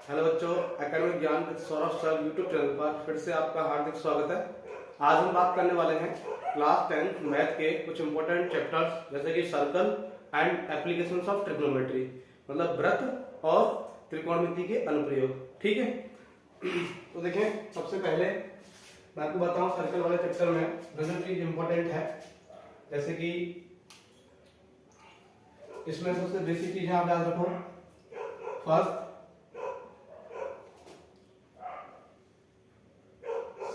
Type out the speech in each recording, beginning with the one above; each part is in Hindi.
हेलो बच्चों, एकेडमिक ज्ञान with Saurabh sir YouTube channel पर फिर से आपका हार्दिक स्वागत है। आज हम बात करने वाले हैं क्लास 10 मैथ के कुछ इंपॉर्टेंट चैप्टर्स जैसे कि circle and applications of trigonometry, मतलब वृत्त और त्रिकोणमिति के अनुप्रयोग। ठीक है, तो देखें, सबसे पहले मैं आपको बताऊं सर्कल वाले चैप्टर में जो चीज इंपॉर्टेंट है, जैसे कि इसमें सबसे बेसिक चीज आप याद रखो। First,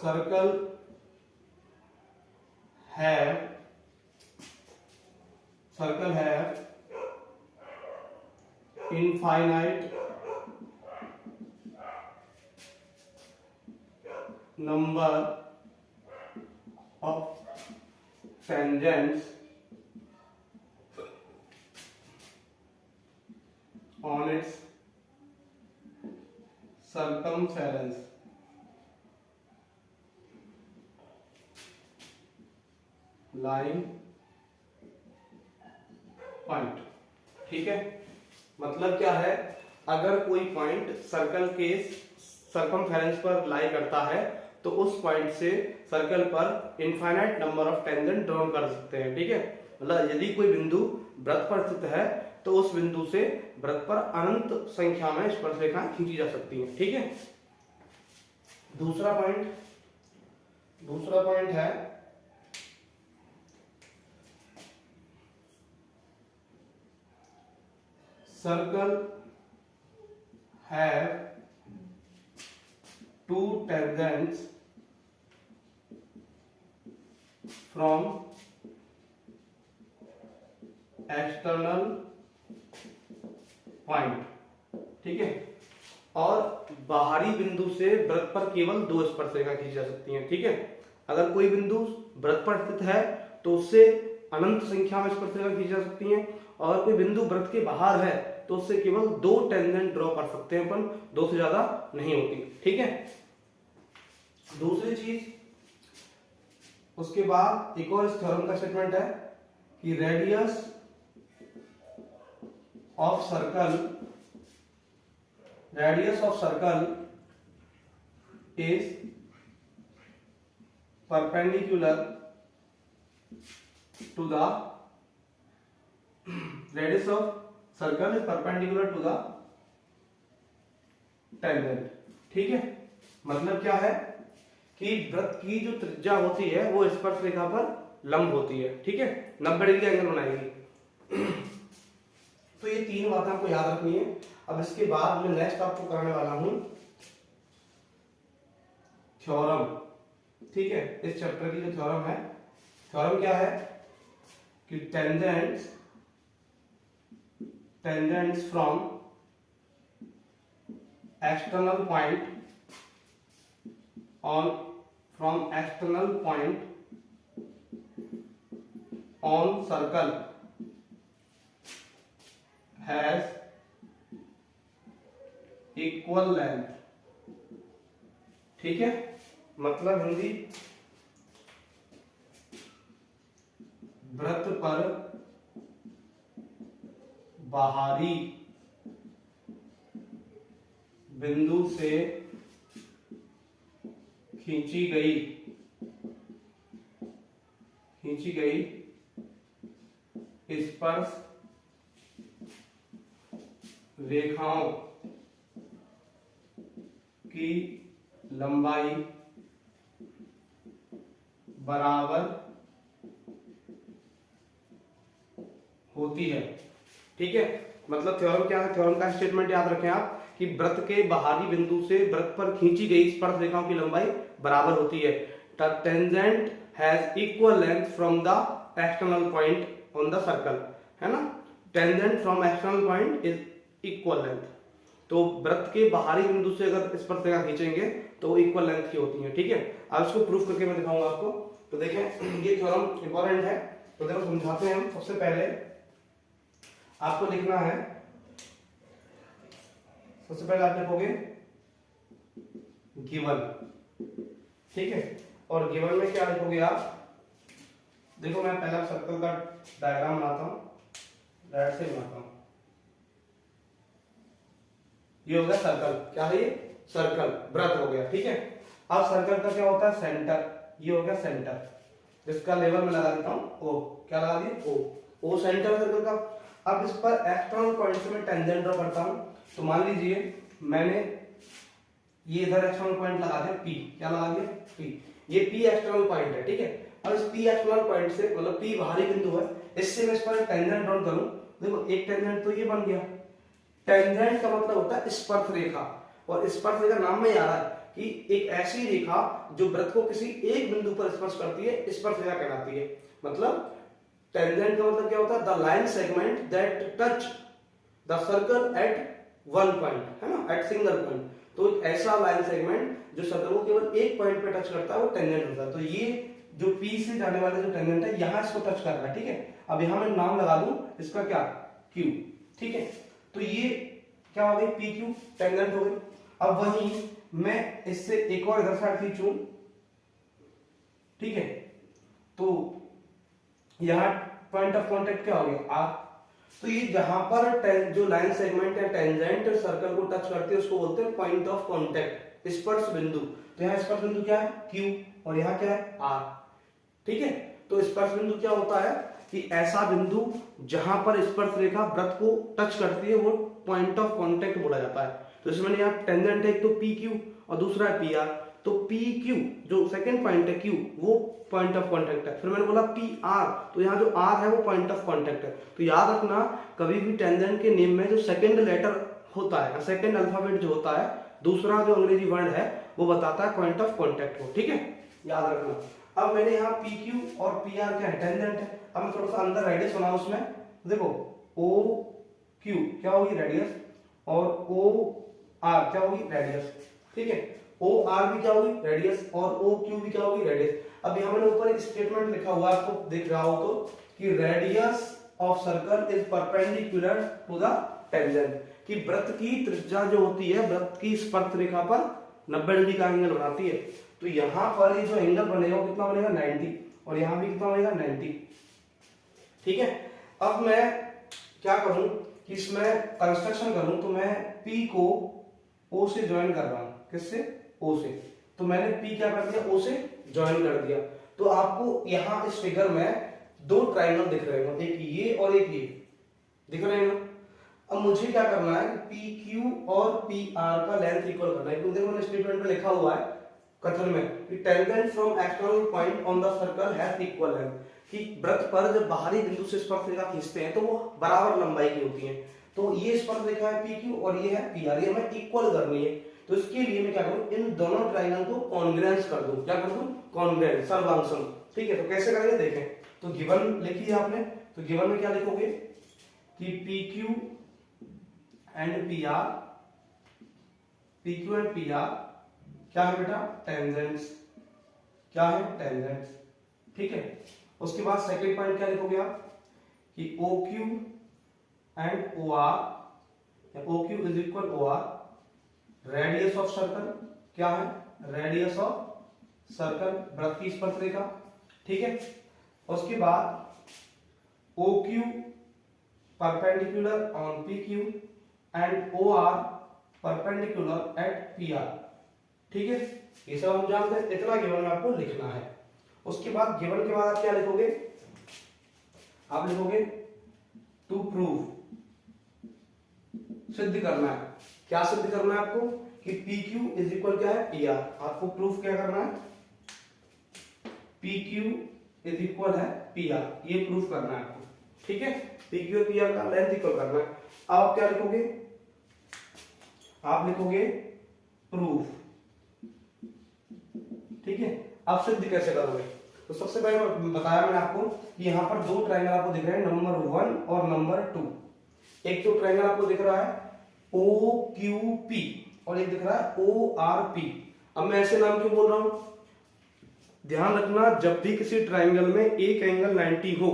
circle have infinite number of tangents on its circumference. Line point. ठीक है, मतलब क्या है, अगर कोई पॉइंट सर्कल के सर्कमफेरेंस पर लाई करता है तो उस पॉइंट से सर्कल पर infinite number of tangent draw कर सकते हैं। ठीक है, मतलब यदि कोई बिंदु वृत्त पर स्थित है तो उस बिंदु से वृत्त पर अनंत संख्या में स्पर्शरेखाएं खींची जा सकती हैं। ठीक है, दूसरा पॉइंट है circle have two tangents from external point। ठीक है, और बाहरी बिंदु से वृत्त पर केवल दो स्पर्शरेखा खींची जा सकती हैं। ठीक है, अगर कोई बिंदु वृत्त पर स्थित है तो उससे अनंत संख्या में स्पर्शरेखा खींची जा सकती हैं, और कोई बिंदु वृत्त के बाहर है तो उससे केवल दो टेंजेंट ड्रॉ कर सकते हैं अपन, दो से ज्यादा नहीं होती। ठीक है, दूसरी चीज, उसके बाद एक और इस थ्योरम का स्टेटमेंट है कि radius of circle is perpendicular to the radius of circle is perpendicular to the tangent. ठीक है, मतलब क्या है कि वृत्त की जो त्रिज्या होती है वो स्पर्शरेखा पर लंब होती है। ठीक है, 90 डिग्री एंगल बनाएगी। तो ये तीन बातें आपको याद रखनी है। अब इसके बाद मैं नेक्स्ट आपको कराने वाला हूं थ्योरम। ठीक है, इस चैप्टर की जो थ्योरम है, थ्योरम क्या है कि tangents from external point on circle has equal length। ठीक है, मतलब हिंदी, वृत्त पर बाहरी बिंदु से खींची गई स्पर्श रेखाओं की लंबाई बराबर होती है। ठीक है, मतलब थ्योरम क्या है, थ्योरम का स्टेटमेंट याद रखें आप कि वृत्त के बाहरी बिंदु से वृत्त पर खींची गई स्पर्श रेखाओं की लंबाई बराबर होती है। Tangent has equal length from the external point on the circle, है ना। Tangent from external point is equal length. तो वृत्त के बाहरी बिंदु से अगर स्पर्श रेखा खींचेंगे तो वो इक्वल लेंथ की होती है। ठीक है, अब इसको प्रूफ करके मैं दिखाऊंगा आपको। तो देखें, ये थ्योरम इंपॉर्टेंट है, तो देखो समझाते हैं हम। सबसे पहले आपको लिखना है, सबसे पहले आप लिखोगे गिवन। ठीक है, और गिवन में क्या लिखोगे आप, देखो मैं पहला सर्कल का डायग्राम बनाता हूं, राइट से बनाता हूं। ये हो गया सर्कल, क्या है ये, सर्कल, वृत्त हो गया, ठीक है। अब सर्कल का क्या होता है, सेंटर, ये हो गया सेंटर, जिसका लेवल में लगा देता हूं ओ, क्या लगा दिया, ओ सेंटर सर्कल का। अब इस पर एक्सटर्नल पॉइंट से मैं टेंजेंट ड्रॉ करता हूं, तो मान लीजिए मैंने ये इधर एक्सटर्नल पॉइंट लगा दिया पी, क्या लगा दिया, पी, ये पी एक्सटर्नल पॉइंट है, ठीक है। अब इस पी एक्सटर्नल पॉइंट से, मतलब पी बाहरी बिंदु है, इससे मैं इस पर टेंजेंट ड्रॉ करूं, देखो एक टेंजेंट तो ये बन गया। टेंजेंट का मतलब होता है स्पर्श रेखा, और स्पर्श रेखा नाम में ही आ रहा है कि एक ऐसी रेखा जो वृत्त को किसी एक बिंदु पर स्पर्श करती है, स्पर्श रेखा कहलाती है। मतलब टेंजेंट का मतलब क्या होता है, the line segment that touch the circle eight one point, है ना, एट सिंगल पॉइंट। तो एक ऐसा लाइन सेगमेंट जो सर्कल को केवल एक पॉइंट पे टच करता है वो टेंजेंट होता है। तो ये जो पी से जाने वाला जो टेंजेंट है यहां इसको टच कर रहा है, ठीक है। अब यहां मैं नाम लगा दूं इसका, क्या, क्यू, ठीक है। तो ये क्या हो गई, पी क्यू टेंजेंट हो गई। अब वहीं मैं इससे एक और इधर साइड खींचूं, ठीक है, तो यहां पॉइंट ऑफ कांटेक्ट क्या हो गया, आर। तो ये जहां पर जो लाइन सेगमेंट है टेंजेंट सर्कल को टच करती है उसको बोलते हैं पॉइंट ऑफ कांटेक्ट, स्पर्श बिंदु। तो यहाँ स्पर्श बिंदु क्या है, क्यू, और यहाँ क्या है, आर, ठीक है। तो स्पर्श बिंदु क्या होता है कि ऐसा बिंदु जहां पर स्पर्श रेखा वृत्त को टच करती है वो पॉइंट ऑफ कांटेक्ट बोला जाता है। तो इसमें यहाँ टेंजेंट है, एक तो पी क्यू और दूसरा है पी आर। तो पी क्यू जो सेकंड पॉइंट है क्यू, वो पॉइंट ऑफ कांटेक्ट है। फिर मैंने बोला पी आर, तो यहाँ जो आर है वो पॉइंट ऑफ कांटेक्ट है। तो याद रखना कभी भी टेंजेंट के नेम में जो सेकंड लेटर होता है, सेकंड अल्फाबेट जो होता है, दूसरा जो अंग्रेजी वर्ण है वो बताता है पॉइंट ऑफ कांटेक्ट को, ठीक है, याद रखना। अब मैंने यहाँ पी क्यू और पी आर क्या है, टेंजेंट है। अब मैं थोड़ा सा अंदर रेडियस बनाऊं उसमें, देखो ओ क्यू क्या होगी, रेडियस, और ओ आर क्या होगी, रेडियस, ठीक है। ओ आर भी क्या होगी, रेडियस, और ओ क्यू भी क्या होगी, रेडियस। अब यहाँ मैंने ऊपर एक स्टेटमेंट लिखा हुआ है, आपको दिख रहा हो तो, कि radius of circle is perpendicular to the tangent, कि वृत्त की त्रिज्या जो होती है वृत्त की स्पर्श रेखा पर 90 डिग्री का एंगल बनाती है। तो यहाँ पर ये जो एंगल बनेगा वो कितना बनेगा, 90, और यहाँ भी कितना बनेगा, 90, ठीक है। अब मैं क्या करूं कि इसमें कंस्ट्रक्शन करूं, तो मैं P को O से ज्वाइन कर रहा हूं, किससे, O से। तो मैंने P क्या कर दिया, O से ज्वाइन कर दिया। तो आपको यहां इस फिगर में दो ट्रायंगल दिख रहे हो, एक ये और एक ये दिख रहे हैं। अब मुझे क्या करना है, PQ और PR का लेंथ इक्वल करना है, क्योंकि देखो स्टेटमेंट में लिखा हुआ है कथन में कि tangent from external point on the circle have equal length, कि वृत्त पर जब बाहरी बिंदु से स्पर्श रेखा खींचते हैं तो वो बराबर लंबाई की होती है। तो ये स्पर्श रेखा है PQ और ये है PR, ये हमें इक्वल करनी है। तो इसके लिए मैं क्या करूं, इन दोनों ट्रायंगल को कॉन्ग्रुएंस कर दूं, क्या कर दूं, कॉन्ग्रुएंस, सर्वांगसम, ठीक है। तो कैसे करेंगे देखें, तो गिवन लिखी है आपने, तो गिवन में क्या लिखोगे कि PQ and PR, PQ and PR क्या है बेटा, टेंजेंट्स, क्या है, टेंजेंट्स, ठीक है। उसके बाद सेकंड पॉइंट क्या लिखोगे आप कि OQ and OR, OQ is equal OR, radius of circle, क्या है, रेडियस ऑफ सर्कल, वृत्त की स्पर्श रेखा, ठीक है। उसके बाद OQ perpendicular on PQ and OR perpendicular eight PR, ठीक है। ये सब हम जानते हैं, इतना गिवन में आपको लिखना है। उसके बाद गिवन के बाद आप क्या लिखोगे, आप लिखोगे टू प्रूव, सिद्ध करना है। क्या सिद्ध करना है आपको कि PQ इज इक्वल क्या है, PR। आपको प्रूफ क्या करना है, PQ इज इक्वल है PR, ये प्रूफ करना है आपको, ठीक है। PQ और PR का लेंथ इक्वल करना है। अब आप क्या लिखोगे, आप लिखोगे प्रूफ, ठीक है। आप सिद्ध कैसे करोगे, तो सबसे पहले बताया मैंने आपको कि यहाँ पर दो ट्रायंगल आपको दिख रहे हैं, नंबर 1 और नंबर 2। एक तो ट्रायंगल आपको दिख रहा है OQP और एक दिख रहा है ORP। अब मैं ऐसे नाम क्यों बोल रहा हूं, ध्यान रखना जब भी किसी ट्रायंगल में एक एंगल 90 हो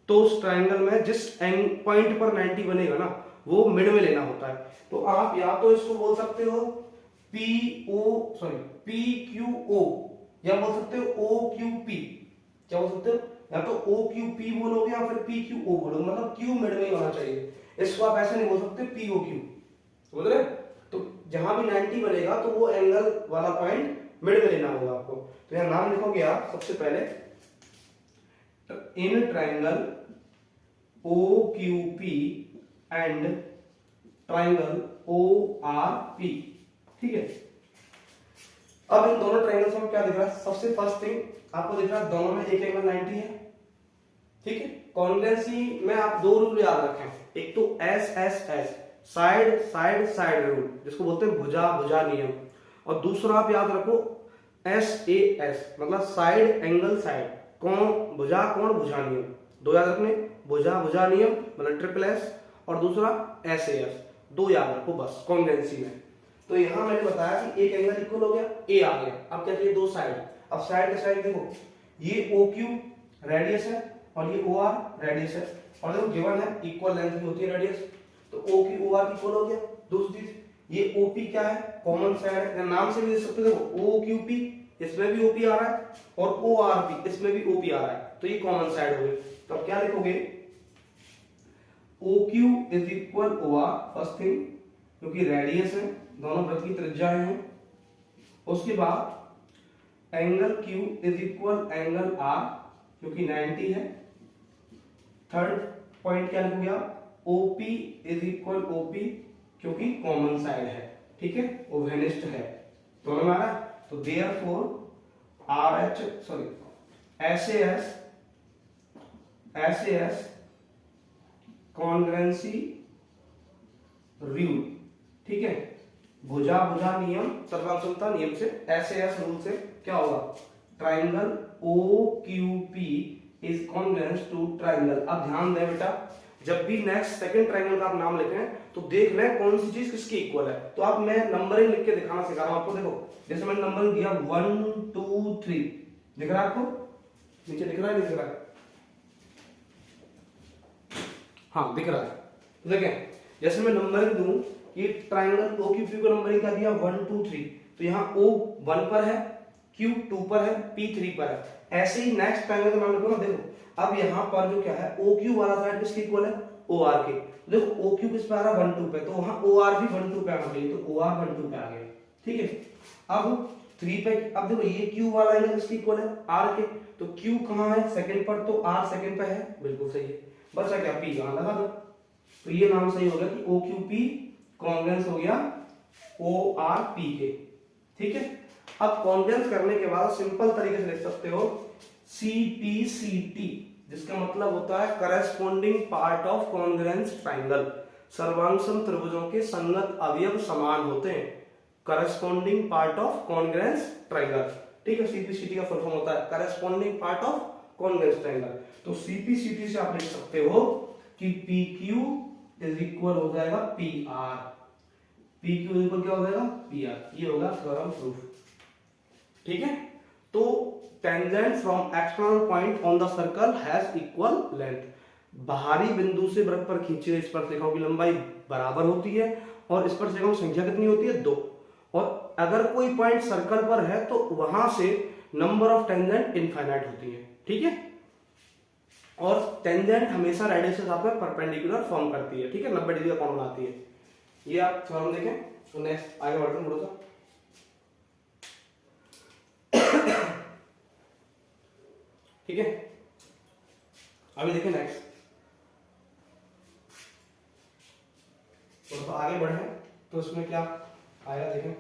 तो उस ट्रायंगल में जिस पॉइंट पर 90 बनेगा ना वो मिड में लेना होता है। तो आप या तो इसको बोल सकते हो PQO, या बोल सकते हो OQP, क्या बोल सकते हो, या तो OQP बोलोगे या फिर PQO बोलोगे, मतलब Q मिड में ही होना चाहिए। इसको आप ऐसे नहीं बोल सकते POQ, समझ रहे। जहां भी 90 बनेगा तो वो एंगल वाला पॉइंट मिड में लेना होगा आपको। तो यहाँ नाम लिखोगे आप सबसे पहले, in triangle OQP and triangle ORP। ठीक है, अब इन दोनों ट्राइंगल्स में क्या दिख रहा है? सबसे फर्स्ट थिंग आपको दिख रहा है दोनों में एक एंगल 90 है। ठीक है, कॉन्ग्रुएंसी में आप दो रूल याद रखें, एक तो SSS side side side rule जिसको बोलते हैं भुजा भुजा नियम, और दूसरा आप याद रखो SAS मतलब साइड एंगल साइड, कोण भुजा नियम। दो याद रखने, भुजा भुजा नियम मतलब ट्रिपल S, और दूसरा SAS, दो याद रखो बस कॉन्ग्रुएंसी में। तो यहां मैंने बताया कि एक एंगल इक्वल हो गया, A आ गया। अब क्या चाहिए? दो साइड। अब साइड के साइड देखो, ये OQ रेडियस है और ये OR रेडियस है, और देखो गिवन है इक्वल लेंथ की होती है रेडियस, तो OQ OR इक्वल हो गया। दूसरी चीज ये OP क्या है? कॉमन साइड है, नाम से भी देख सकते हो। देखो OQP इसमें भी OP आ रहा है और ORP इसमें भी OP आ रहा है, तो ये कॉमन साइड हो गए। तो अब क्या लिखोगे? OQ is equal OR first thing, क्योंकि रेडियस है, दोनों वृत्त की त्रिज्याएं हैं। उसके बाद angle Q is equal angle R, क्योंकि 90 है। थर्ड पॉइंट क्या लिखोगे आप? OP इज इक्वल OP, क्योंकgruppi कॉमन साइड है। ठीक है, ओवेनिस्ट है, दोनों में आ रहा है। तो देयरफॉर SAS कॉन्ग्रुएंसी रूल। ठीक है, भुजा भुजा नियम, सर्वसमता नियम से, SAS रूल से क्या होगा? Triangle OQP is congruent to triangle. अब ध्यान दें बेटा, जब भी नेक्स्ट सेकंड ट्राइंगल का आप नाम लिखें तो देख लें कौन सी चीज किसकी इक्वल है। तो आप मैं नंबरिंग लिख के दिखाना सिखा रहा हूं आपको। देखो जैसे मैंने नंबरिंग दिया 1 2 3, दिख रहा है आपको? नीचे दिख रहा है, नहीं दिख रहा है? हाँ दिख रहा है। तो देखें जैसे मैं नंबरिंग दूं, ये ट्राइंगल OQP को नंबरिंग का दिया 1 2 3, तो यहाँ O 1 पर है, Q 2 पर है, P 3 पर है। ऐसे ही नेक्स्ट ट्राइंगल का नाम लिखो ना। देखो अब यहाँ पर जो क्या है, OQ वाला साइड किसके इक्वल है? OR के। देखो OQ किस पे आ रहा है? 1 2 पे, तो वहां OR भी 1 2 पे आना चाहिए, तो OR 1 2 पे आ गया। ठीक है, अब 3 पे, अब देखो ये Q वाला एंगल किसके इक्वल है? R के, तो Q कहां है? सेकंड पर, तो R सेकंड पे है, बिल्कुल सही है। बचा क्या? P यहां लगा दो, तो ये नाम सही होगा कि OQP कॉन्ग्रुएंस हो गया ORP के। ठीक है, अब कॉन्ग्रुएंस करने के बाद सिंपल तरीके से लिख सकते हो CPCT, जिसका मतलब होता है corresponding part of congruence triangle. सर्वांगसम त्रिभुजों के संगत अवयव समान होते हैं, corresponding part of congruence triangle. ठीक है, CPCT का फुल फॉर्म होता है corresponding part of congruence triangle. तो CPCT से आप लिख सकते हो कि PQ इज इक्वल हो जाएगा PR, PQ इक्वल क्या हो जाएगा? PR। ये होगा थ्योरम प्रूफ। ठीक है, तो tangent from external point on the circle has equal length. बाहरी बिंदु से वृत्त पर खींची गई स्पर्शरेखाओं की लंबाई बराबर होती है, और स्पर्शरेखाओं की संख्या कितनी होती है? 2। और अगर कोई पॉइंट सर्कल पर है तो वहां से नंबर ऑफ टेंजेंट इनफाइनाइट होती है। ठीक है, और टेंजेंट हमेशा रेडियस के साथ में परपेंडिकुलर फॉर्म करती है। ठीक है, 90 डिग्री का कोण बनाती है। ये आप थ्योरम देखें। तो नेक्स्ट आगे बढ़ते हैं थोड़ा सा। ठीक है, अभी देखें नेक्स्ट, थोड़ा सा आगे बढ़े तो इसमें क्या आएगा देखें।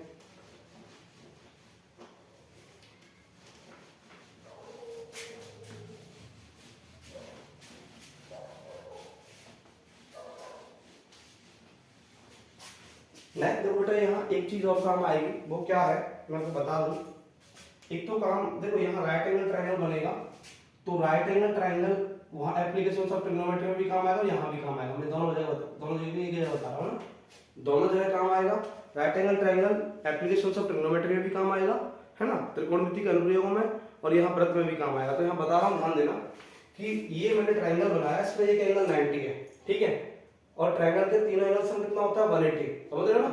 नेक्स्ट देखो बेटा, यहाँ एक चीज और काम आएगी, वो क्या है मैं आपको बता दूं। एक तो काम देखो, यहाँ राइट एंगल ट्रायंगल बनेगा, तो राइट एंगल ट्रायंगल वहां एप्लीकेशन ऑफ ट्रिग्नोमेट्री में भी काम आएगा, यहाँ भी काम आएगा। मैं दोनों जगह बता रहा हूँ ना, दोनों जगह काम आएगा। Right angle triangle application of trigonometry में भी काम आएगा, है ना, त्रिकोणमिति के अनुप्रयोगों में, और यहाँ वृत्त में भी काम आएगा। तो यहाँ बता रहा हूँ, ध्यान देना कि ये मैंने ट्रायंगल बनाया, इसमें एक एंगल 90 है, ठीक है, और ट्रायंगल के तीनों एंगल सम कितना होता है? 180, समझ रहे हो ना।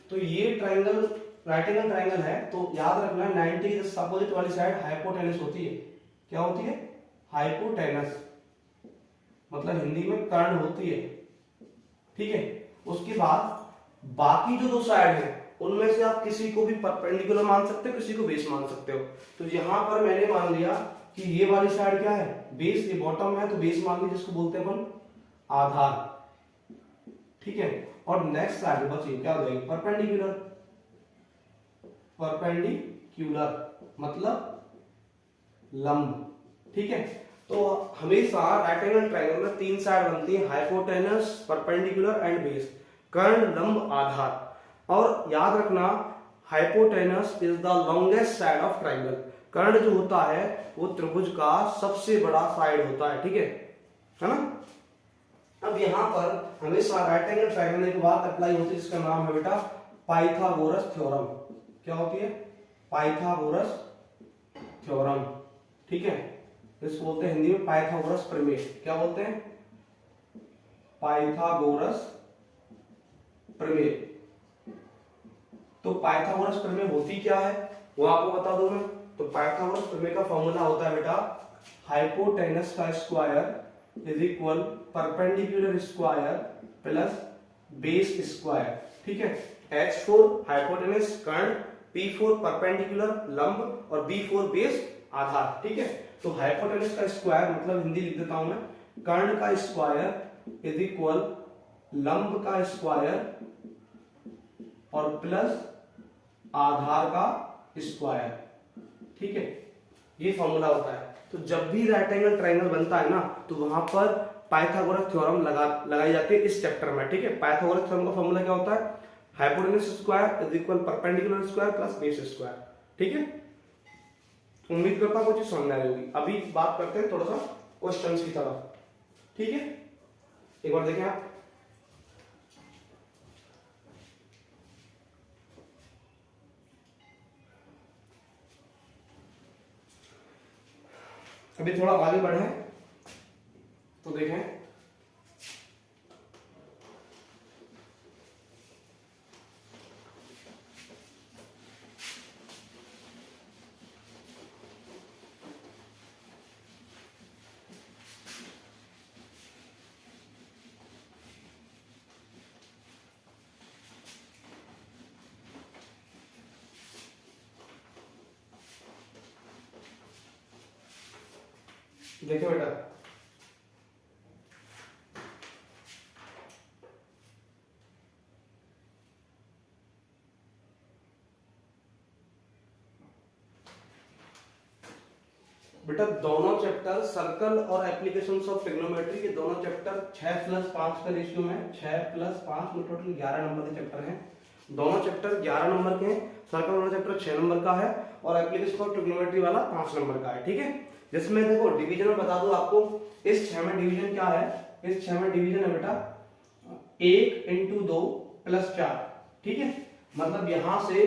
तो ये ट्रायंगल राइट एंगल ट्रायंगल है, तो याद रखना 90 के अपोजिट वाली साइड हाइपोटेनस होती है। क्या होती है? हाइपोटेनस, मतलब हिंदी में कर्ण होती है। ठीक है, उसके बाद बाकी जो दो साइड है उनमें से आप किसी को भी परपेंडिकुलर मान सकते हो, किसी को बेस मान सकते हो। तो यहां पर मैंने मान लिया कि ये वाली साइड क्या है, बेस, ये बॉटम है, तो बेस मान लीजिए, जिसको बोलते हैं अपन आधार, ठीक है। और नेक्स्ट साइड बची क्या हो जाएगी, परपेंडिकुलर, परपेंडिकुलर मतलब लंब, ठीक है। तो हमेशा राइट एंगल ट्रायंगल में तीन साइड बनती है, हाइपोटेनस, परपेंडिकुलर एंड बेस, कर्ण, लंब, आधार। और याद रखना, hypotenuse is the longest side of triangle. कर्ण जो होता है वो त्रिभुज का सबसे बड़ा साइड होता है, ठीक है ना। अब यहां पर हमेशा राइट एंगल ट्रायंगल में एक बात अप्लाई होती है जिसका नाम है बेटा पाइथागोरस थ्योरम। क्या होती है, पाइथागोरस थ्योरम, ठीक है। इसको बोलते हैं हिंदी में पाइथागोरस प्रमेय। क्या बोलते हैं, पाइथागोरस प्रमेय। तो पाइथागोरस प्रमेय होती क्या है वो आपको बता दूं मैं। तो पाइथागोरस प्रमेय का फॉर्मूला होता है बेटा हाइपोटेनस का square is equal perpendicular square plus base square, ठीक है। H4 हाइपोटेनस कर्ण, P4 परपेंडिकुलर लंब और B4 बेस आधार, ठीक है। तो हाइपोटेनस का स्क्वायर मतलब हिंदी लिख देता हूं मैं, कर्ण का स्क्वायर इज इक्वल लंब का स्क्वायर और प्लस आधार का स्क्वायर, ठीक है। ये फॉर्मूला होता है। तो जब भी राइट एंगल ट्रायंगल बनता है ना, तो वहां पर पाइथागोरस थ्योरम लगाई जाती है इस चैप्टर में, ठीक है। पाइथागोरस थ्योरम का फॉर्मूला क्या होता है, hypotenuse square is equal perpendicular square plus base square, ठीक है। उम्मीद करता हूं कुछ चीज समझ आ रही होगी। अभी बात करते हैं थोड़ा सा क्वेश्चंस की तरफ, ठीक है। एक बार देखें आप, अभी थोड़ा आगे बढ़े तो देखें, देखिए बेटा, बेटा दोनों चैप्टर सर्कल और एप्लीकेशंस ऑफ ट्रिग्नोमेट्री के दोनों चैप्टर 6+5 का रेशियो में, 6+5 में टोटल 11 नंबर के चैप्टर हैं। दोनों चैप्टर 11 नंबर के हैं। सर्कल वाला चैप्टर 6 नंबर का है और एप्लीकेशन ऑफ ट्रिग्नोमेट्री वाला 5 नंबर का है, ठीक है। जिसमें देखो डिवीजन में बता दो आपको, इस 6 में डिवीजन क्या है, इस 6 में डिवीजन है बेटा 1 × 2 + 4, ठीक है। मतलब यहां से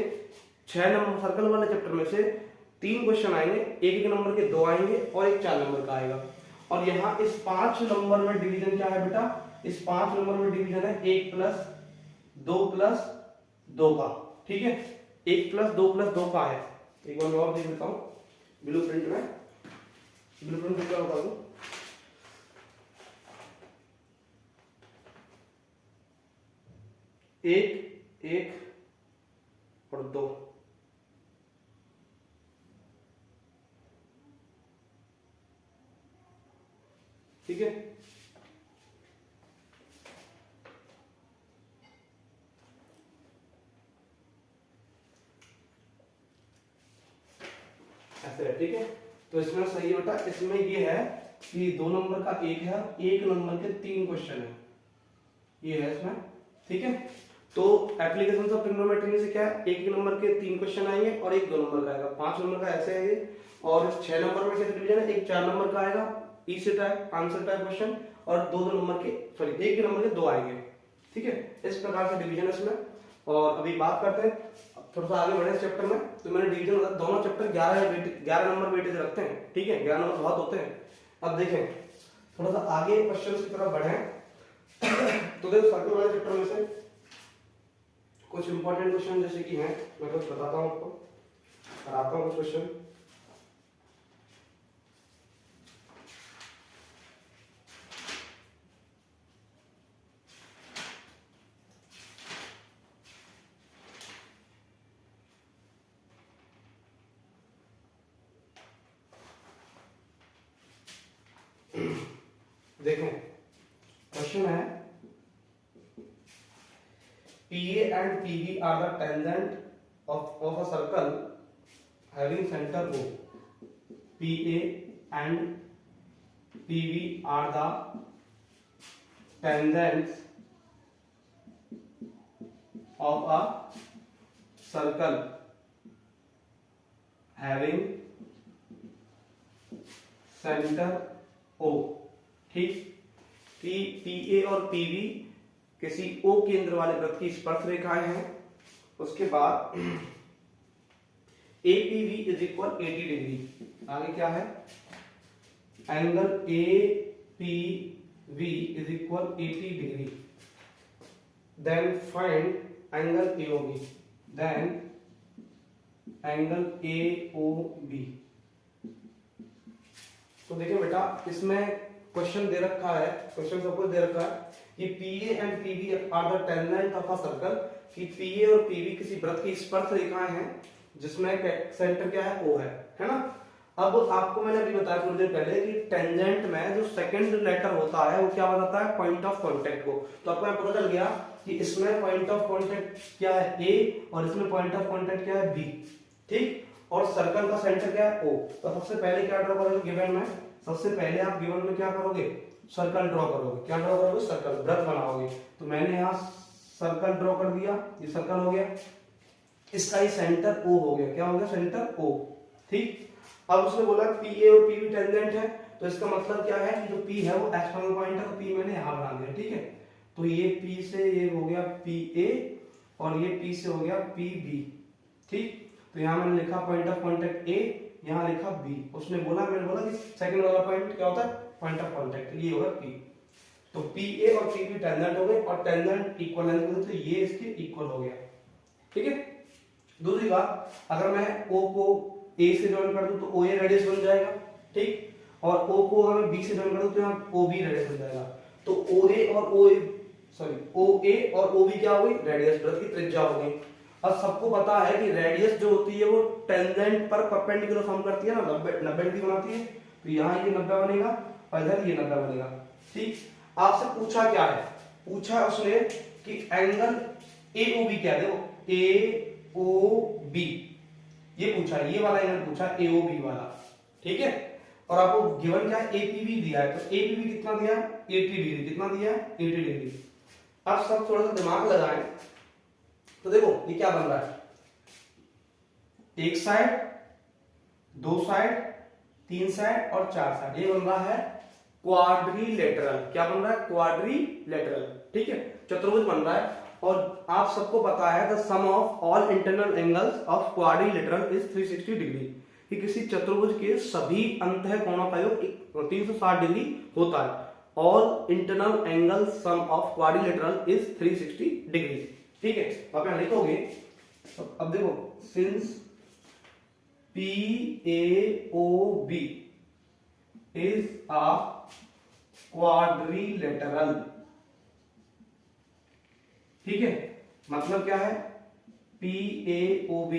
6 नंबर सर्कल वाले चैप्टर में से 3 क्वेश्चन आएंगे, एक नंबर के 2 आएंगे और एक 4 नंबर का आएगा। और यहाँ इस 5 नंबर में डिवीजन क्या है बेटा, इस 5 नंबर में डिवीजन है 1 + 2 + 2 का, ठीक है। 1 + 2 + 2 का है। एक बार मैं और देख लेता हूँ ब्लूप्रिंट में, ब्लूप्रिंट क्या बता दूं, एक 1 और 2, ठीक है। ऐसे है, ठीक है। तो इसमें सही है बेटा, इसमें ये है कि 2 नंबर का 1 है, 1 नंबर के 3 क्वेश्चन है, ये है इसमें, ठीक है। तो एप्लीकेशंस ऑफ ट्रिग्नोमेट्री में से क्या है, 1 नंबर के 3 क्वेश्चन आएंगे और एक 2 नंबर का आएगा, 5 नंबर का ऐसे है ये। और 6 नंबर में कैसे डिवीजन है, एक 4 नंबर का आएगा EC type answer type question और 2 नंबर के, सॉरी 1 नंबर के 2 आएंगे, ठीक है। इस प्रकार से डिवीजन है इसमें। और अभी बात करते हैं थोड़ा सा आगे बढ़े इस चैप्टर में। तो मैंने डिवीजन बताया, दोनों चैप्टर 11 नंबर वेटेज रखते हैं, ठीक है। 11 नंबर बहुत होते हैं। अब देखें थोड़ा सा आगे क्वेश्चन की तरफ बढ़े तो देखो सर्कल वाले चैप्टर में से कुछ इंपॉर्टेंट क्वेश्चन जैसे कि हैं, मैं कुछ बताता हूँ आपको, कराता हूँ कुछ क्वेश्चन। क्वेश्चन है PA and PB are the tangent of a circle having center O. PA and PB are the tangents of a circle having center O. ठीक, PA और PB किसी O केंद्र वाले वृत्त की स्पर्श रेखाएं हैं। उसके बाद APV इज इक्वल 80 डिग्री। आगे क्या है, angle APV is equal 80 degree. Then find angle AOB, then angle AOB। तो देखिए बेटा, इसमें क्वेश्चन दे रखा है, क्वेश्चन सपोज दे रखा है कि PA and PB are the tangent of a circle, कि PA और PB किसी वृत्त की स्पर्श रेखाएं हैं जिसमें सेंटर क्या है, O है ना। अब आपको मैंने अभी बताया थोड़ी देर पहले कि टेंजेंट में जो सेकंड लेटर होता है वो क्या बताता है, पॉइंट ऑफ कांटेक्ट को। तो आपको पता चल गया कि इसमें पॉइंट ऑफ कांटेक्ट क्या है, A, और इसमें पॉइंट ऑफ कांटेक्ट क्या है, B। ठीक, और सर्कल का सेंटर क्या है, O। तो सबसे पहले क्या ड्रॉ करोगे गिवन में, सबसे पहले आप गिवन में क्या करोगे, सर्कल ड्रॉ करोगे। क्या ड्रॉ करोगे, सर्कल, वृत्त बनाओगे। तो मैंने यहाँ सर्कल ड्रॉ कर दिया, ये सर्कल हो गया, इसका ही सेंटर O हो गया। क्या हो गया, सेंटर O। ठीक, अब उसने बोला PA और PB टेंजेंट है, तो इसका मतलब क्या है कि जो P है वो एक्सटर्नल पॉइंट है, तो P मैंने यहाँ बना दिया। ठीक है, तो ये P से ये हो गया PA और ये P से हो गया PB। ठीक, तो यहाँ मैंने लिखा पॉइंट ऑफ कांटेक्ट A, यहाँ लिखा B। उसने बोला, मैंने बोला कि सेकंड वाला पॉइंट क्या होता है, पॉइंट ऑफ कांटेक्ट, ये होगा P। तो PA और PB टेंजेंट हो गए, और टेंजेंट इक्वल लेंथ में, तो ये इसके इक्वल हो गया। ठीक है, दूसरी बात, अगर मैं O को A से जॉइन कर दूं तो OA रेडियस बन जाएगा। ठीक, और O को अगर मैं B से जॉइन कर दूं तो यहाँ OB रेडियस बन जाएगा। तो OA और OB क्या हो गई, रेडियस, वृत्त की त्रिज्या हो गई। अब सबको पता है कि रेडियस जो होती है वो टेंजेंट पर परपेंडिकुलर फॉर्म करती है ना, 90 डिग्री बनाती है। तो यहाँ ये 90 बनेगा और इधर ये 90 बनेगा। ठीक, आपसे पूछा क्या है, पूछा उसने कि एंगल AOB क्या है, देखो AOB ये पूछा, ये वाला एंगल पूछा AOB वाला। ठीक है, और आपको गिवन क्या है, APB दिया है। तो APB कितना दिया है, 80 डिग्री। कितना दिया है, 80 डिग्री। अब सब थोड़ा सा दिमाग लगाएं, तो देखो ये क्या बन रहा है, एक साइड, दो साइड, तीन साइड और चार साइड, ये बन रहा है क्वाड्रिलेटरल। क्या बन रहा है, क्वाड्रिलेटरल। ठीक है, चतुर्भुज बन रहा है। और आप सबको पता है the sum of all internal angles of quadrilateral is 360 degree, कि किसी चतुर्भुज के सभी अंतः कोणों का योग 360 डिग्री होता है। All internal angle sum of quadrilateral is 360 degree. ठीक है, आप यहां लिखोगे। अब देखो, since PAOB is a quadrilateral. ठीक है, मतलब क्या है, PAOB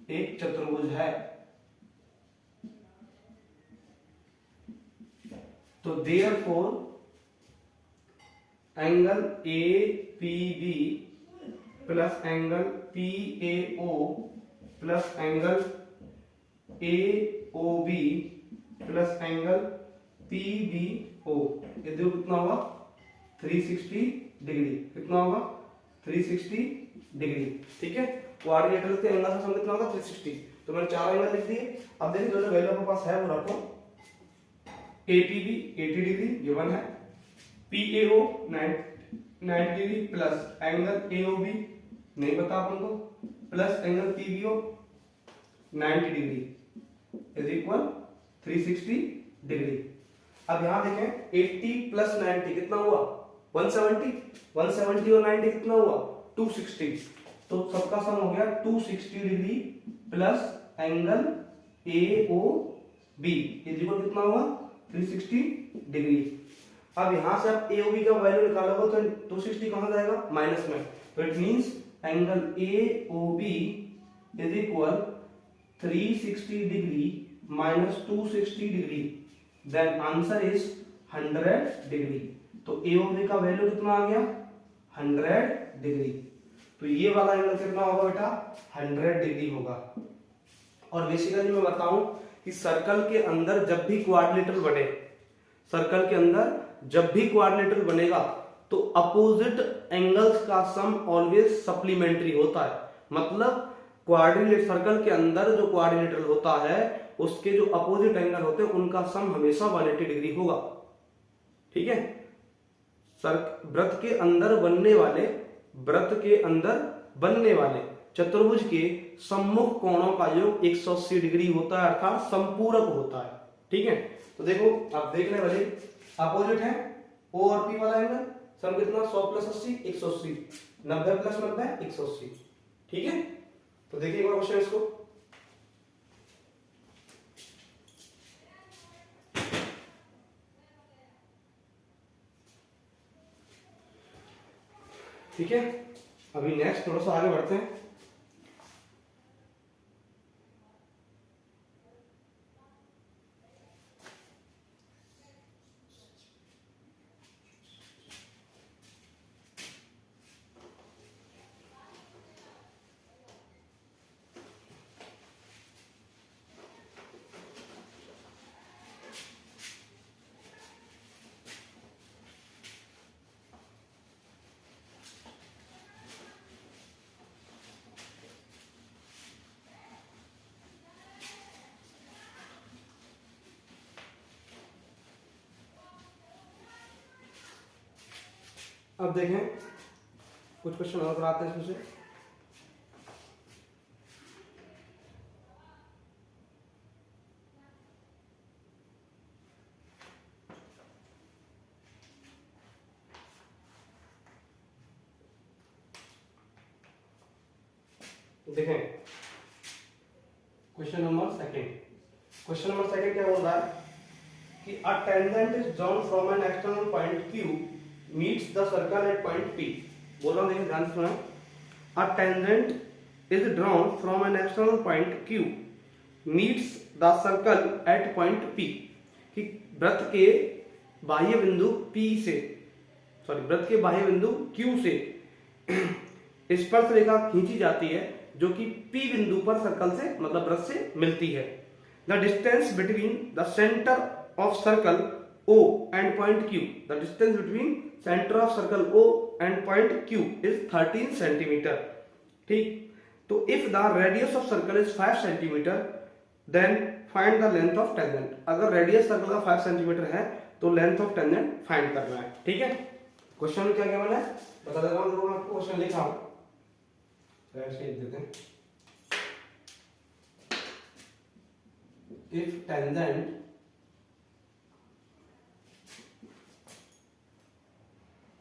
एक चतुर्भुज है। तो therefore angle APB plus angle PAO plus angle AOB plus angle PBO, ये देखो कितना होगा, 360 डिग्री। कितना होगा, 360 डिग्री। ठीक है, क्वाड्रिलेटरल के एंगल का सम कितना होगा, 360। तो मैंने चार एंगल लिख दिए। अब देखिए जो वैल्यू आपके पास है वो रखो। APB 80 डिग्री गिवन है, PAO 90 degree plus angle AOB नहीं पता अपन को, plus angle PBO 90 degree is equal 360 degree. अब यहां देखें, 80 प्लस 90 कितना हुआ, 170। 170 और 90 कितना हुआ, 260। तो सबका सम हो गया 260 degree plus angle AOB is equal कितना हुआ, 360 डिग्री। अब यहां से आप AOB का वैल्यू निकालोगे तो 260 कहां जाएगा, माइनस में। तो it means angle AOB is equal 360 degree minus 260 degree. Then answer is 100 degree. तो ए ऑफ बी का वैल्यू कितना आ गया 100 डिग्री। तो ये वाला एंगल कितना होगा बेटा 100 डिग्री होगा। और बेसिकली मैं बताऊं कि सर्कल के अंदर जब भी क्वाड्रिलेटरल बने, सर्कल के अंदर जब भी क्वाड्रिलेटरल बनेगा तो अपोजिट एंगल्स का सम ऑलवेज सप्लीमेंट्री होता है। मतलब क्वाड्रिलेटरल सर्कल के अंदर जो क्वाड्रिलेटरल होता है उसके जो अपोजिट एंगल होते हैं उनका सम हमेशा 180 डिग्री होगा। ठीक है, वृत्त के अंदर बनने वाले चतुर्भुज के सम्मुख कोणों का योग 180 डिग्री होता है, अर्थात संपूरक होता है। ठीक है, तो देखो आप देखने वाले अपोजिट है ओ और पी वाला एंगल, सम कितना 100 + 80 180, 90 + 90 180। ठीक है, तो देखिए एक बार क्वेश्चन इसको। ठीक है, अभी नेक्स्ट थोड़ा सा आगे बढ़ते हैं। अब देखें कुछ क्वेश्चन और कराते हैं इसमें से। देखें क्वेश्चन नंबर सेकंड क्या बोल रहा है कि a tangent is drawn from an external point Q meets the circle eight point P। बोल रहा हूं, देखिए ध्यान से सुना। A tangent is drawn from an external point Q meets the circle eight point P। कि वृत्त के बाह्य बिंदु Q से स्पर्श रेखा खींची जाती है जो कि P बिंदु पर सर्कल से मतलब वृत्त से मिलती है। The distance between the centre of circle O and point Q, the distance between center of circle O and point Q is 13 centimeter। ठीक, तो if the radius of circle is 5 centimeter, then find the length of tangent। अगर रेडियस सर्कल का 5 सेंटीमीटर है तो लेंथ ऑफ टेंजेंट फाइंड करना है। ठीक है, क्वेश्चन में क्या बोला है बता देता हूं, देखो मैं आपको क्वेश्चन लिखा हूं, ऐसे लिख देते हैं। If tangent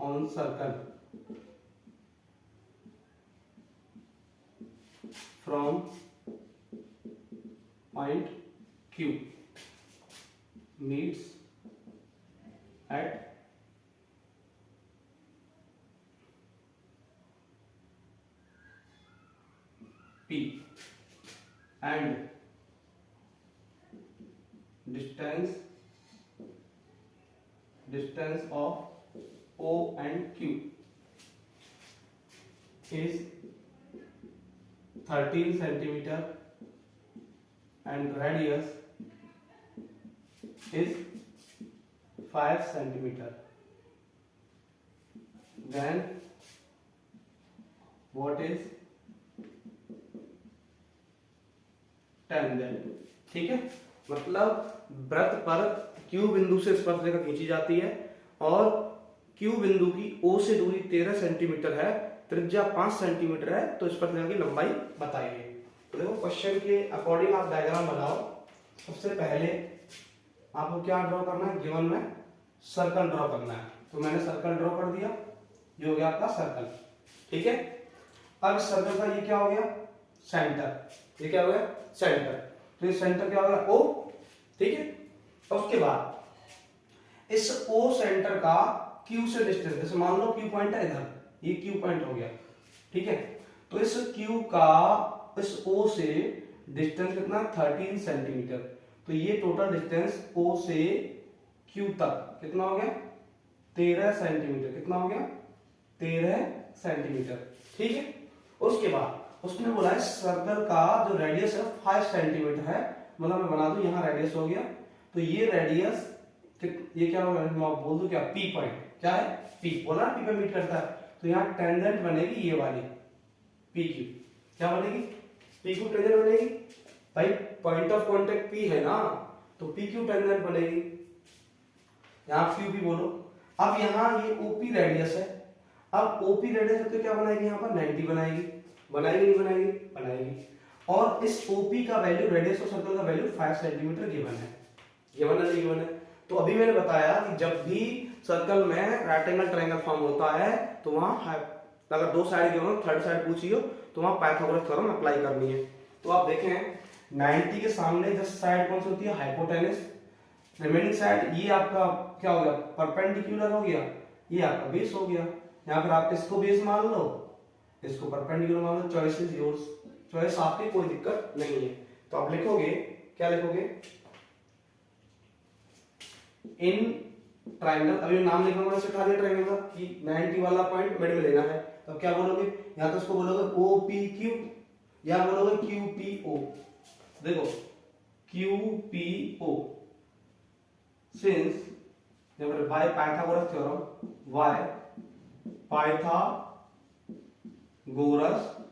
on circle from point Q meets at P and distance of O and Q is 13 centimeter and radius is 5 centimeter, then what is tangent। ठीक है, मतलब वृत्त पर Q बिंदु से स्पर्श रेखा खींची जाती है और Q बिंदु की O से दूरी 13 सेंटीमीटर है, त्रिज्या 5 सेंटीमीटर है, तो स्पर्श रेखा की लंबाई बताइए। तो देखो क्वेश्चन के अकॉर्डिंग आप डायग्राम बनाओ। सबसे पहले आपको क्या ड्रॉ करना है, गिवन में सर्कल ड्रॉ करना है। तो मैंने सर्कल ड्रॉ कर दिया, ये हो गया आपका सर्कल। ठीक है, अब सर्कल का ये क्या हो गया सेंटर, ये क्या हो गया सेंटर, तो ये सेंटर क्या हो गया O। ठीक है, और उसके बाद इस O सेंटर का Q से डिस्टेंस, जैसे मान लो Q पॉइंट है इधर, ये Q पॉइंट हो गया। ठीक है, तो इस Q का इस O से डिस्टेंस कितना 13 सेंटीमीटर। तो ये टोटल डिस्टेंस O से क्यू तक कितना हो गया 13 सेंटीमीटर, कितना हो गया 13 सेंटीमीटर। ठीक है, उसके बाद उसने बोला है सर्कल का जो रेडियस है 5 सेंटीमीटर है, मतलब मैं बना दूं यहाँ रेडियस हो गया, तो ये रेडियस ये क्या होगा, मैं बोल दूं क्या पी पॉइंट, क्या है पी, बोला पी पे मीट करता है, तो यहाँ टेंजेंट बनेगी ये वाली पी क्यू, क्या बनेगी पी क्यू टेंजेंट बनेगी भाई, पॉइंट ऑफ कांटेक्ट पी है ना, तो पी क्यू टेंजेंट बनेगी, यहाँ क्यू भी बोलो। अब यहाँ ये ओपी रेडियस है, अब ओपी रेडियस है तो क्या बनाएगी यहाँ पर 90 बनाएगी, बनाएगी नहीं बनाएगी, बनाएगी। और इस ओपी का वैल्यू, रेडियस ऑफ सर्कल का वैल्यू 5 सेंटीमीटर गिवन है, गिवन है गिवन है। तो अभी मैंने बताया कि जब भी सर्कल में राइट एंगल ट्रायंगल फॉर्म होता है तो वहां अगर दो साइड गिवन हो, थर्ड साइड पूछी हो, तो वहां पाइथागोरस थ्योरम अप्लाई करनी है। तो आप देखें 90 के सामने जस्ट साइड कौन सी होती है, हाइपोटेनस, रिमेनिंग साइड ये आपका क्या हो गया परपेंडिकुलर हो गया, ये आपका बेस हो गया, या फिर आप इसको बेस मान लो, इसको परपेंडिकुलर मान लो, चॉइस इज योर्स, चॉइस आपकी, कोई दिक्कत नहीं है। तो आप लिखोगे क्या लिखोगे, इन ट्रायंगल, अभी नाम लिखा मैंने सिखा दिया ट्रायंगल का कि 90 वाला पॉइंट मिड में लेना है, तो क्या बोलोगे, या तो इसको बोलोगे ओ पी क्यू या बोलोगे क्यू पी ओ, देखो Q P O, since by Pythagoras theorem, by Pythagoras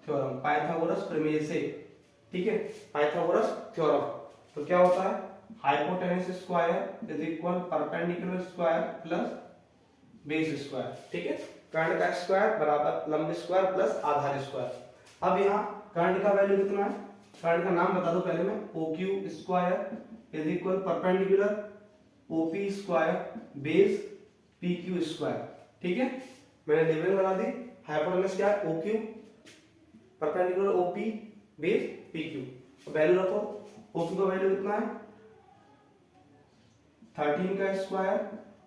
theorem, Pythagoras प्रमेय से, ठीक है पाइथागोरस थ्योरम, तो क्या होता है hypotenuse square is equal perpendicular square plus base square, ठीक है कर्ण का स्क्वायर बराबर लंब स्क्वायर प्लस आधार स्क्वायर। अब यहाँ कर्ण का वैल्यू कितना है, कर्ण का नाम बता दो पहले मैं, O Q square is equal perpendicular O P square base P Q square, ठीक है मैंने लेवलिंग बना दी, हाइपोटेनस क्या है O Q perpendicular O P base P Q, value रखो, ओ क्यू का वैल्यू कितना है 13 का स्क्वायर,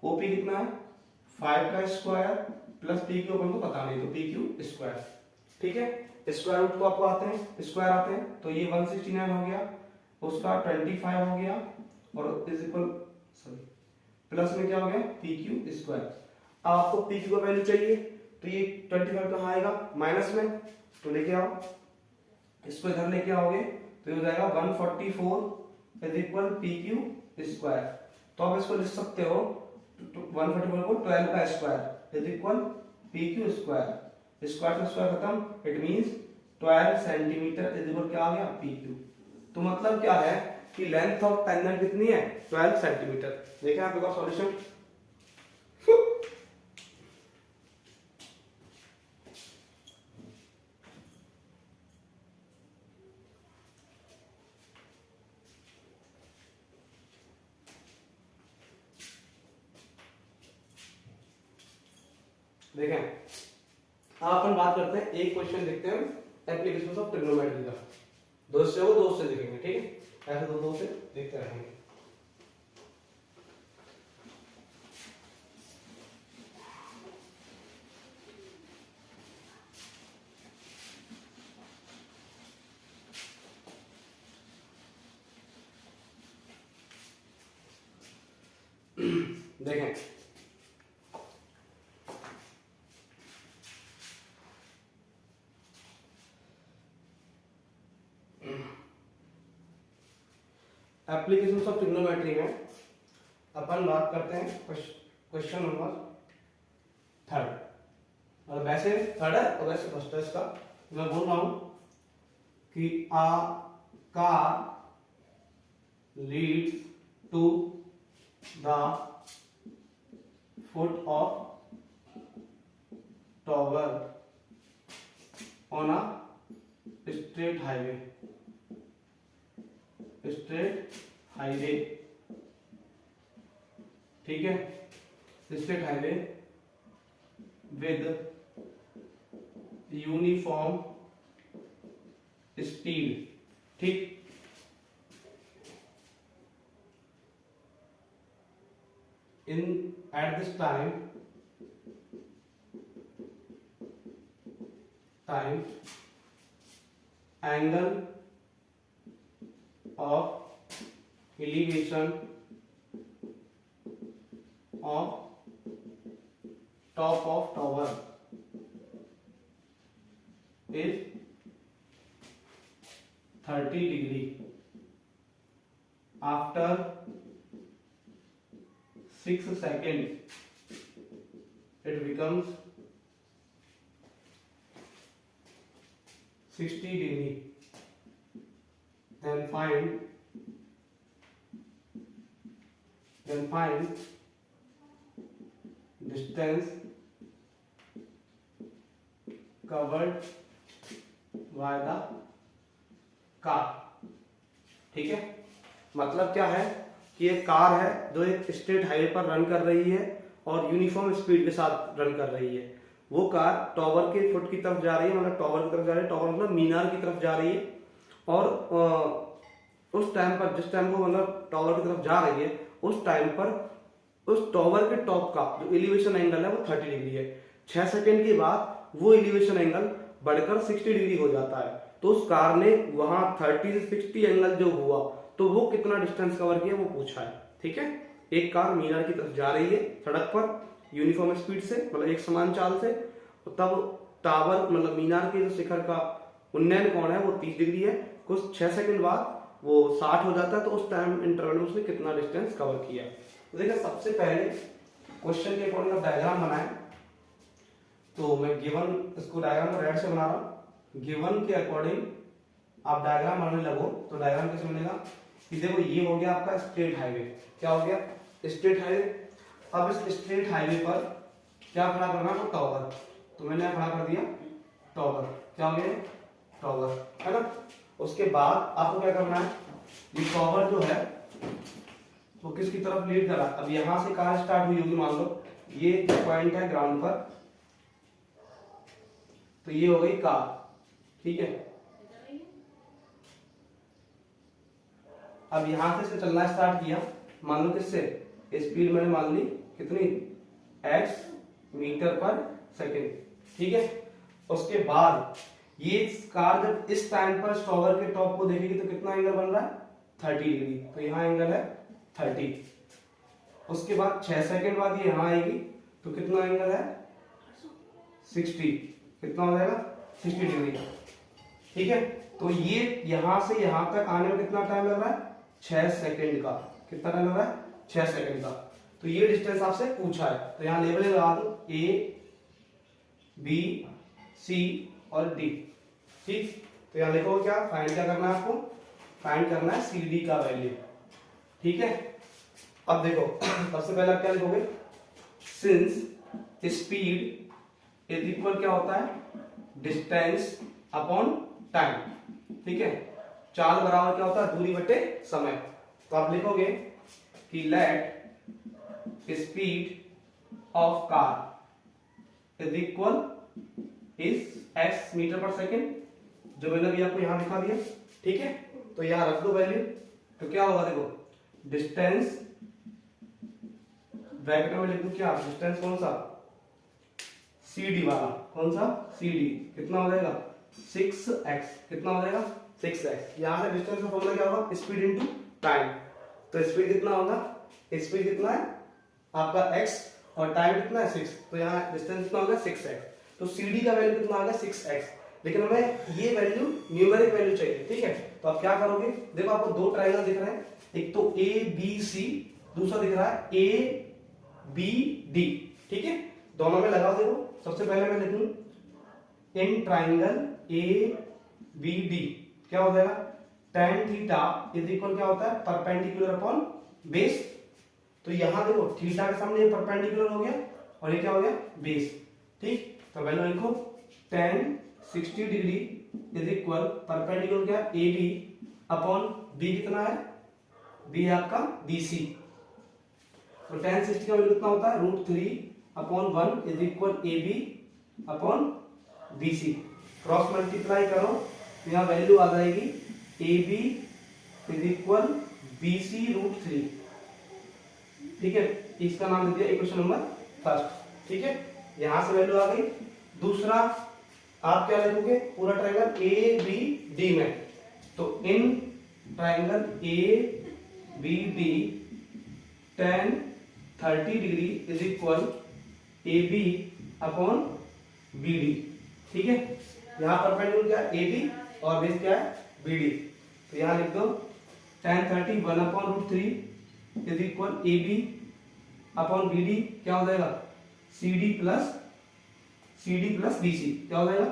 ओपी कितना है 5 का स्क्वायर प्लस पी क्यू अपन को पता नहीं, तो पी क्यू स्क्वायर, ठीक है स्क्वायर रूट को आपको आते हैं, स्क्वायर आते हैं, तो ये 169 हो गया, उसका 25 हो गया, और इज इक्वल सॉरी प्लस में क्या हो गया पी क्यू स्क्वायर। अब आपको पी क्यू का वैल्यू चाहिए, तो ये 25 कहाँ आएगा माइनस में, तो लेके आओ, इसको इधर लेके आओगे तो ये हो जाएगा 144 is equal P Q square. तो आप इसको लिख सकते हो 144 को 12 का square is equal P Q square, square से स्क्वायर खत्म, it means 12 centimetre is equal क्या आ गया पी क्यू। तो मतलब क्या है कि लेंथ ऑफ टेंजेंट कितनी है 12 सेंटीमीटर। देखें आप एक और सॉल्यूशन, देखें अब अपन बात करते हैं, एक क्वेश्चन देखते हैं एप्लीकेशन ऑफ ट्रिग्नोमेट्री का, दो से वो दो से देखेंगे, ठीक है ऐसे दो से देखते रहेंगे। देखें एप्लीकेशन ऑफ ट्रिग्नोमेट्री में अपन बात करते हैं क्वेश्चन नंबर 3, और वैसे 3 है और वैसे फर्स्ट है इसका। मैं बोल रहा हूं कि a car leads to the foot of tower on a straight highway, straight highway, ठीक है straight highway with uniform speed, ठीक in at this time angle of elevation of top of tower is 30 degree after 6 seconds it becomes 60 degree. Then find distance covered by the car. ठीक है, मतलब क्या है कि एक कार है जो एक स्ट्रेट हाईवे पर रन कर रही है और यूनिफॉर्म स्पीड के साथ रन कर रही है। वो कार टावर के फुट की तरफ जा रही है, मतलब टावर की तरफ जा रही है, टावर मतलब मीनार की तरफ जा रही है। और उस टाइम पर, जिस टाइम वो मतलब टावर की तरफ जा रही है, उस टाइम पर उस टावर के टॉप का जो एलिवेशन एंगल है वो 30 डिग्री है। 6 सेकंड के बाद वो एलिवेशन एंगल बढ़कर 60 डिग्री हो जाता है। तो उस कार ने वहां 30 से 60 एंगल जो हुआ, तो वो कितना डिस्टेंस कवर किया वो पूछा है। ठीक है, एक कार मीनार की तरफ जा रही है सड़क पर यूनिफॉर्म स्पीड से, मतलब एक समान चाल से, तब टावर मतलब मीनार के जो शिखर का उन्नयन कोण है वो 30 डिग्री है। कुछ 6 सेकंड बाद वो 60 हो जाता है। तो उस टाइम इंटरवल में उसने कितना डिस्टेंस कवर किया। तो देखिए, सबसे पहले क्वेश्चन के अकॉर्डिंग डायग्राम बनाए। तो मैं गिवन इसको डायग्राम को रेड से बना रहा हूं। गिवन के अकॉर्डिंग आप डायग्राम बनाने लगो तो डायग्राम कैसे बनेगा कि देखो, ये हो गया आपका स्ट्रेट हाईवे। क्या हो गया? Straight highway. अब इस स्ट्रेट हाईवे पर क्या खड़ा करना है? टावर। तो मैंने खड़ा कर दिया टावर। क्या हो गया? टावर, है ना। उसके बाद आपको क्या करना है, ये टावर जो है वो किसकी तरफ लीड कर रहा है? अब यहां से कार स्टार्ट हुई होगी, मान लो ये पॉइंट है ग्राउंड पर, तो ये हो गई कार। ठीक है, अब यहां से चलना स्टार्ट किया, मान लो किससे? स्पीड मैंने मान ली कितनी? x metre per second. ठीक है, उसके बाद ये कार जब इस टाइम पर टावर के टॉप को देखेगी तो कितना एंगल बन रहा है? 30 डिग्री। तो यहाँ एंगल है 30। उसके बाद 6 सेकंड बाद ये यहाँ आएगी तो कितना एंगल है? 60। कितना हो जाएगा? 60 डिग्री। ठीक है, तो ये यहां से यहां तक आने में कितना टाइम लग रहा है? 6 सेकंड का। कितना टाइम लग रहा है? 6 सेकंड का। तो ये डिस्टेंस आपसे पूछा है, तो यहां लेवल लगा दो A, B, C और D। ठीक, तो यहां लिखो क्या? फाइंड क्या करना है आपको? फाइंड करना है CD का वैल्यू। ठीक है, अब देखो सबसे पहले आप क्या लिखोगे? सिंस स्पीड इज इक्वल क्या होता है? Distance upon time. ठीक है, चाल बराबर क्या होता है? दूरी बटे समय। तो आप लिखोगे कि let speed of car is equal is x metre per second, जो मैंने अभी आपको यहां दिखा दिया। ठीक है, तो यहां रख दो वैल्यू। तो क्या होगा? देखो, डिस्टेंस ब्रैकेट में लिख दूं क्या? डिस्टेंस कौन सा? CD वाला। कौन सा? CD। कितना हो जाएगा? 6x। कितना हो जाएगा? 6x। यहां से डिस्टेंस का फॉर्मूला क्या होगा? Speed into time. तो स्पीड कितना होगा? स्पीड कितना है आपका x और टाइम कितना है? 6। तो यहाँ डिस्टेंस कितना होगा? 6x। तो CD का वैल्यू कितना आ गया? 6x। लेकिन हमें ये वैल्यू न्यूमेरिक वैल्यू चाहिए। ठीक है, तो आप क्या करोगे? देखो, आपको दो ट्रायंगल दिख रहे हैं, एक तो ABC, दूसरा दिख रहा है ABD। ठीक है, दोनों में लगाओ। देखो, सबसे पहले मैं लिखूं इन ट्राइंगल ABD क्या हो जाएगा? tan थीटा इज इक्वल क्या होता है? Perpendicular upon base. तो यहां देखो, थीटा के सामने ये परपेंडिकुलर हो गया और ये क्या हो गया? बेस। ठीक, तो वैल्यू लिखो tan 60 degree is equal perpendicular क्या? AB अपॉन B कितना है? B है आपका BC। तो tan 60 का वैल्यू कितना होता है? √3 upon 1 is equal AB upon BC। Cross multiply करो तो यहाँ वैल्यू आ जाएगी AB इज इक्वल BC √3। ठीक है, इसका नाम दे दिया इक्वेशन नंबर फर्स्ट। ठीक है, यहां से वैल्यू आ गई। दूसरा आप क्या लिखोगे? पूरा ट्रायंगल ABD में, तो in triangle ABD tan 30 degree is equal A B upon B D. ठीक है, यहाँ परपेंडिकुलर क्या है, ए बी, और बेस क्या है, बी डी। तो यहाँ लिख दो tan 30 1/√3 is equal A B upon B D, क्या हो जाएगा, C D plus B C, क्या हो जाएगा,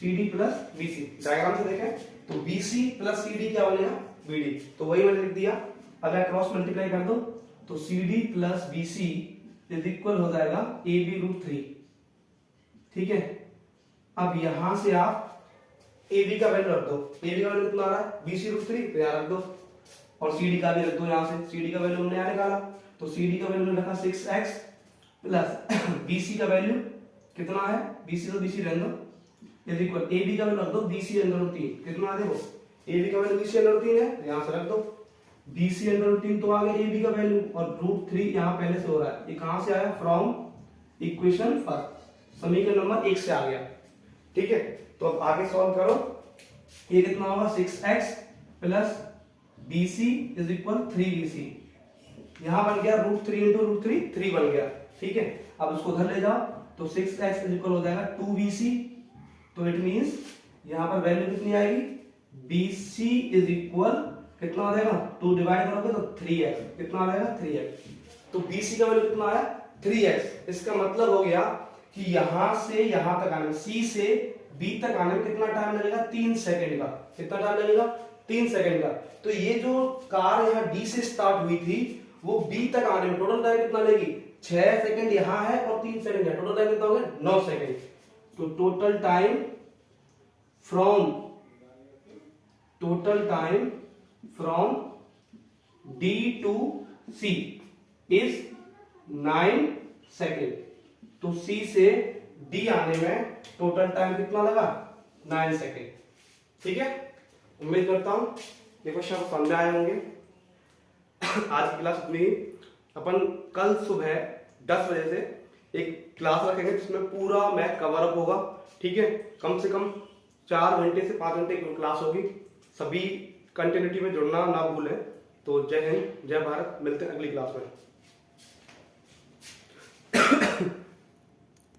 C D plus B C. Diagram से देखें तो B C plus C D क्या बनेगा, बी डी। तो वही मैंने लिख दिया। अगर क्रॉस मल्टीप्लाई कर दो तो C D plus B C is equal हो जाएगा ए बी √3। ठीक है, अब यहां से आप ए बी का वैल्यू रख दो। ए बी का वैल्यू कितना आ रहा है, बी सी √3, तो यहाँ रख दो, और सी डी का भी रख दो। यहाँ से सी डी का वैल्यू हमने यहाँ निकाला, तो सी डी का वैल्यू रखा 6x प्लस बी सी का वैल्यू कितना है, बी सी तो बी सी रहने दो, इज इक्वल ए बी का वैल्यू रख दो बी सी √3, कितना आ देखो, ए बी का वैल्यू बी सी √3 है, तो यहाँ से रख दो बी सी √3, तो आ गया ए बी का वैल्यू, और √3 यहाँ पहले से हो रहा है, ये कहां से आया, फ्रॉम इक्वेशन फर्स्ट, समीकरण नंबर 1 से आ गया। ठीक है, तो अब आगे सॉल्व करो, ये कितना होगा 6x plus B C is equal 3bc, यहां बन गया √3 × √3 3 बन गया। ठीक है, अब उसको उधर ले जाओ तो 6x इज इक्वल हो जाएगा 2bc, तो इट मींस यहां पर वैल्यू कितनी आएगी, bc इज इक्वल कितना आ जाएगा, 2 डिवाइड करोगे तो 3x, कितना आ जाएगा 3x, तो bc का वैल्यू कितना आया 3x। इसका मतलब हो गया कि यहां से यहां तक आने में, c से b तक आने में कितना टाइम लगेगा, 3 सेकंड का। कितना टाइम लगेगा, 3 सेकंड का। तो ये जो कार यहाँ d से स्टार्ट हुई थी वो b तक आने में टोटल टाइम कितना लेगी, 6 सेकंड यहाँ है और 3 सेकंड है, टोटल टाइम कितना हो गया 9 सेकंड। तो total time from D to C is 9 second. तो C से D आने में टोटल टाइम कितना लगा, 9 सेकेंड। ठीक है, उम्मीद करता हूं ये क्वेश्चन आपको समझ आए होंगे। आज की क्लास इतनी ही। अपन कल सुबह 10 बजे से एक क्लास रखेंगे जिसमें पूरा मैथ कवर अप होगा। ठीक है, कम से कम 4 घंटे से 5 घंटे की क्लास होगी। सभी कंटिन्यूटी में जुड़ना ना भूलें। तो जय हिंद, जय भारत, मिलते हैं अगली क्लास में।